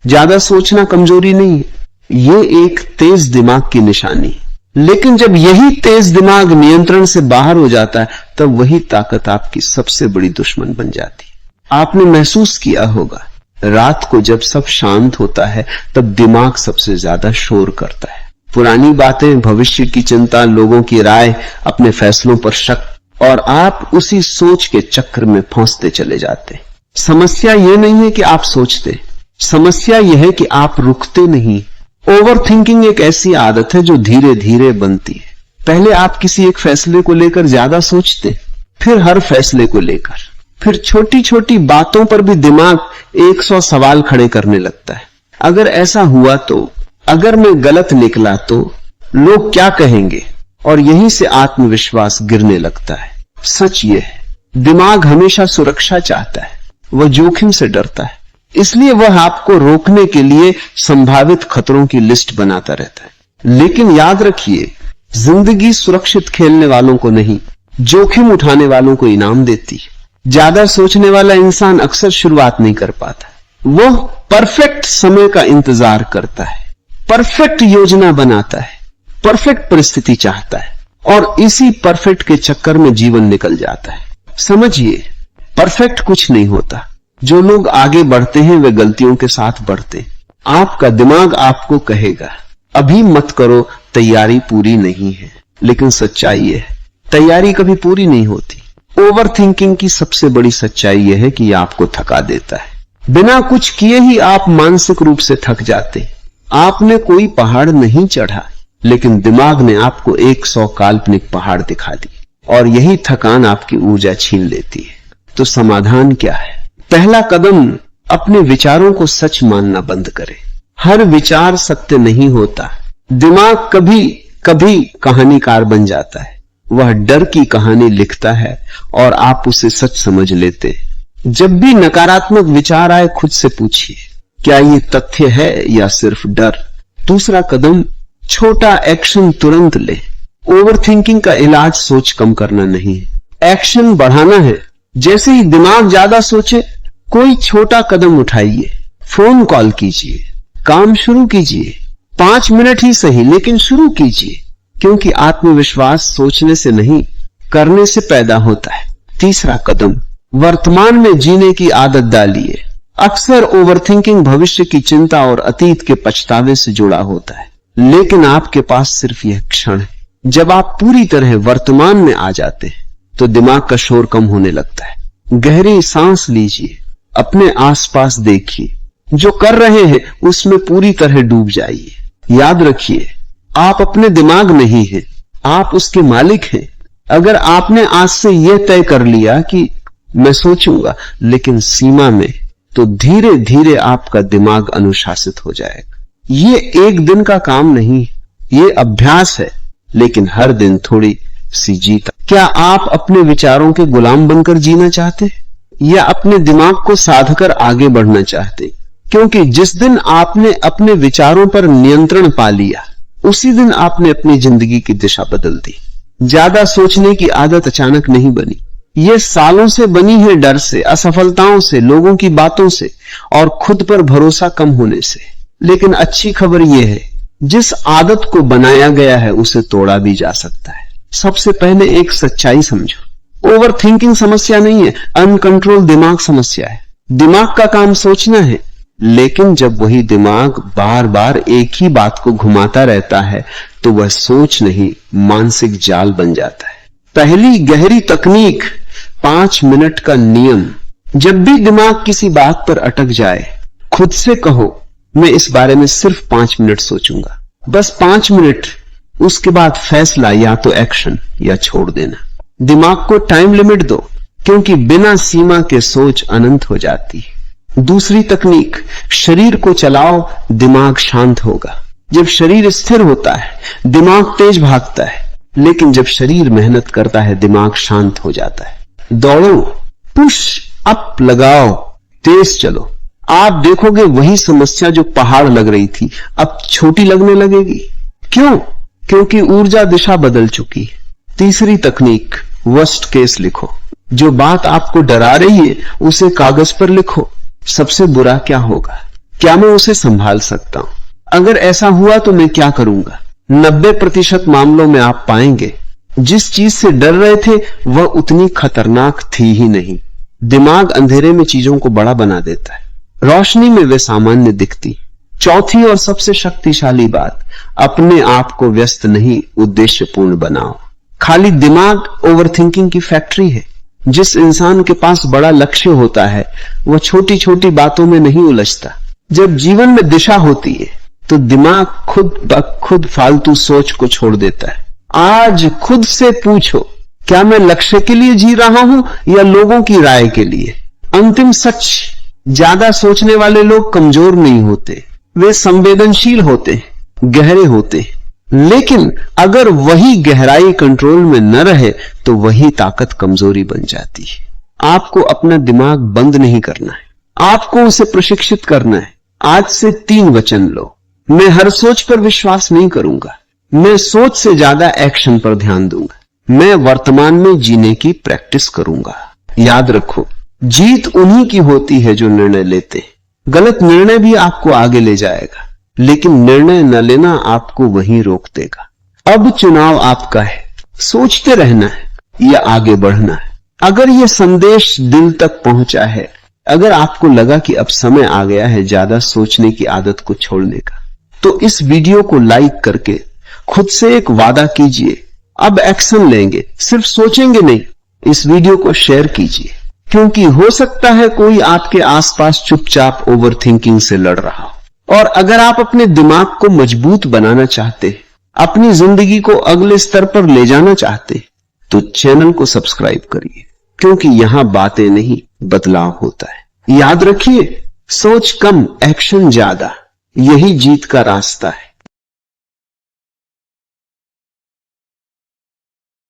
ज्यादा सोचना कमजोरी नहीं है, ये एक तेज दिमाग की निशानी है। लेकिन जब यही तेज दिमाग नियंत्रण से बाहर हो जाता है, तब वही ताकत आपकी सबसे बड़ी दुश्मन बन जाती है। आपने महसूस किया होगा, रात को जब सब शांत होता है तब दिमाग सबसे ज्यादा शोर करता है। पुरानी बातें, भविष्य की चिंता, लोगों की राय, अपने फैसलों पर शक, और आप उसी सोच के चक्र में फंसते चले जाते। समस्या यह नहीं है कि आप सोचते, समस्या यह है कि आप रुकते नहीं। ओवर थिंकिंग एक ऐसी आदत है जो धीरे धीरे बनती है। पहले आप किसी एक फैसले को लेकर ज्यादा सोचते, फिर हर फैसले को लेकर, फिर छोटी छोटी बातों पर भी दिमाग 100 सवाल खड़े करने लगता है। अगर ऐसा हुआ तो, अगर मैं गलत निकला तो, लोग क्या कहेंगे, और यहीं से आत्मविश्वास गिरने लगता है। सच ये है, दिमाग हमेशा सुरक्षा चाहता है, वह जोखिम से डरता है, इसलिए वह आपको रोकने के लिए संभावित खतरों की लिस्ट बनाता रहता है। लेकिन याद रखिए, जिंदगी सुरक्षित खेलने वालों को नहीं, जोखिम उठाने वालों को इनाम देती है। ज्यादा सोचने वाला इंसान अक्सर शुरुआत नहीं कर पाता, वह परफेक्ट समय का इंतजार करता है, परफेक्ट योजना बनाता है, परफेक्ट परिस्थिति चाहता है, और इसी परफेक्ट के चक्कर में जीवन निकल जाता है। समझिए, परफेक्ट कुछ नहीं होता। जो लोग आगे बढ़ते हैं वे गलतियों के साथ बढ़ते हैं। आपका दिमाग आपको कहेगा अभी मत करो, तैयारी पूरी नहीं है। लेकिन सच्चाई यह है, तैयारी कभी पूरी नहीं होती। ओवर थिंकिंग की सबसे बड़ी सच्चाई यह है कि यह आपको थका देता है। बिना कुछ किए ही आप मानसिक रूप से थक जाते। आपने कोई पहाड़ नहीं चढ़ा, लेकिन दिमाग ने आपको 100 काल्पनिक पहाड़ दिखा दी, और यही थकान आपकी ऊर्जा छीन लेती है। तो समाधान क्या है? पहला कदम, अपने विचारों को सच मानना बंद करें। हर विचार सत्य नहीं होता। दिमाग कभी कभी कहानीकार बन जाता है, वह डर की कहानी लिखता है और आप उसे सच समझ लेते। जब भी नकारात्मक विचार आए, खुद से पूछिए, क्या ये तथ्य है या सिर्फ डर? दूसरा कदम, छोटा एक्शन तुरंत ले। ओवर थिंकिंग का इलाज सोच कम करना नहीं है, एक्शन बढ़ाना है। जैसे ही दिमाग ज्यादा सोचे, कोई छोटा कदम उठाइए, फोन कॉल कीजिए, काम शुरू कीजिए, 5 मिनट ही सही लेकिन शुरू कीजिए, क्योंकि आत्मविश्वास सोचने से नहीं, करने से पैदा होता है। तीसरा कदम, वर्तमान में जीने की आदत डालिए। अक्सर ओवरथिंकिंग भविष्य की चिंता और अतीत के पछतावे से जुड़ा होता है, लेकिन आपके पास सिर्फ यह क्षण है। जब आप पूरी तरह वर्तमान में आ जाते हैं तो दिमाग का शोर कम होने लगता है। गहरी सांस लीजिए, अपने आसपास देखिए, जो कर रहे हैं उसमें पूरी तरह डूब जाइए। याद रखिए, आप अपने दिमाग नहीं हैं, आप उसके मालिक हैं। अगर आपने आज से यह तय कर लिया कि मैं सोचूंगा लेकिन सीमा में, तो धीरे धीरे आपका दिमाग अनुशासित हो जाएगा। ये एक दिन का काम नहीं, ये अभ्यास है, लेकिन हर दिन थोड़ी सी जीत। क्या आप अपने विचारों के गुलाम बनकर जीना चाहते या अपने दिमाग को साधकर आगे बढ़ना चाहते? क्योंकि जिस दिन आपने अपने विचारों पर नियंत्रण पा लिया, उसी दिन आपने अपनी जिंदगी की दिशा बदल दी। ज्यादा सोचने की आदत अचानक नहीं बनी, ये सालों से बनी है, डर से, असफलताओं से, लोगों की बातों से और खुद पर भरोसा कम होने से। लेकिन अच्छी खबर यह है, जिस आदत को बनाया गया है उसे तोड़ा भी जा सकता है। सबसे पहले एक सच्चाई समझो, ओवर थिंकिंग समस्या नहीं है, अनकंट्रोल दिमाग समस्या है। दिमाग का काम सोचना है, लेकिन जब वही दिमाग बार बार एक ही बात को घुमाता रहता है तो वह सोच नहीं, मानसिक जाल बन जाता है। पहली गहरी तकनीक, 5 मिनट का नियम। जब भी दिमाग किसी बात पर अटक जाए, खुद से कहो, मैं इस बारे में सिर्फ 5 मिनट सोचूंगा, बस 5 मिनट। उसके बाद फैसला, या तो एक्शन या छोड़ देना। दिमाग को टाइम लिमिट दो, क्योंकि बिना सीमा के सोच अनंत हो जाती है। दूसरी तकनीक, शरीर को चलाओ, दिमाग शांत होगा। जब शरीर स्थिर होता है, दिमाग तेज भागता है, लेकिन जब शरीर मेहनत करता है, दिमाग शांत हो जाता है। दौड़ो, पुश अप लगाओ, तेज चलो। आप देखोगे वही समस्या जो पहाड़ लग रही थी अब छोटी लगने लगेगी। क्यों? क्योंकि ऊर्जा दिशा बदल चुकी है। तीसरी तकनीक, वर्स्ट केस लिखो। जो बात आपको डरा रही है उसे कागज पर लिखो। सबसे बुरा क्या होगा? क्या मैं उसे संभाल सकता हूं? अगर ऐसा हुआ तो मैं क्या करूंगा? 90% मामलों में आप पाएंगे जिस चीज से डर रहे थे वह उतनी खतरनाक थी ही नहीं। दिमाग अंधेरे में चीजों को बड़ा बना देता है, रोशनी में वे सामान्य दिखती। चौथी और सबसे शक्तिशाली बात, अपने आप को व्यस्त नहीं, उद्देश्यपूर्ण बनाओ। खाली दिमाग ओवरथिंकिंग की फैक्ट्री है। जिस इंसान के पास बड़ा लक्ष्य होता है वह छोटी छोटी बातों में नहीं उलझता। जब जीवन में दिशा होती है तो दिमाग खुद ब खुद फालतू सोच को छोड़ देता है। आज खुद से पूछो, क्या मैं लक्ष्य के लिए जी रहा हूं या लोगों की राय के लिए? अंतिम सच, ज्यादा सोचने वाले लोग कमजोर नहीं होते, वे संवेदनशील होते, गहरे होते। लेकिन अगर वही गहराई कंट्रोल में न रहे तो वही ताकत कमजोरी बन जाती है। आपको अपना दिमाग बंद नहीं करना है, आपको उसे प्रशिक्षित करना है। आज से 3 वचन लो। मैं हर सोच पर विश्वास नहीं करूंगा, मैं सोच से ज्यादा एक्शन पर ध्यान दूंगा, मैं वर्तमान में जीने की प्रैक्टिस करूंगा। याद रखो, जीत उन्हीं की होती है जो निर्णय लेते हैं। गलत निर्णय भी आपको आगे ले जाएगा, लेकिन निर्णय न लेना आपको वहीं रोक देगा। अब चुनाव आपका है, सोचते रहना है या आगे बढ़ना है। अगर यह संदेश दिल तक पहुंचा है, अगर आपको लगा कि अब समय आ गया है ज्यादा सोचने की आदत को छोड़ने का, तो इस वीडियो को लाइक करके खुद से एक वादा कीजिए, अब एक्शन लेंगे, सिर्फ सोचेंगे नहीं। इस वीडियो को शेयर कीजिए, क्योंकि हो सकता है कोई आपके आसपास चुपचाप ओवरथिंकिंग से लड़ रहा हो। और अगर आप अपने दिमाग को मजबूत बनाना चाहते, अपनी जिंदगी को अगले स्तर पर ले जाना चाहते, तो चैनल को सब्सक्राइब करिए, क्योंकि यहां बातें नहीं, बदलाव होता है। याद रखिए, सोच कम, एक्शन ज्यादा, यही जीत का रास्ता है।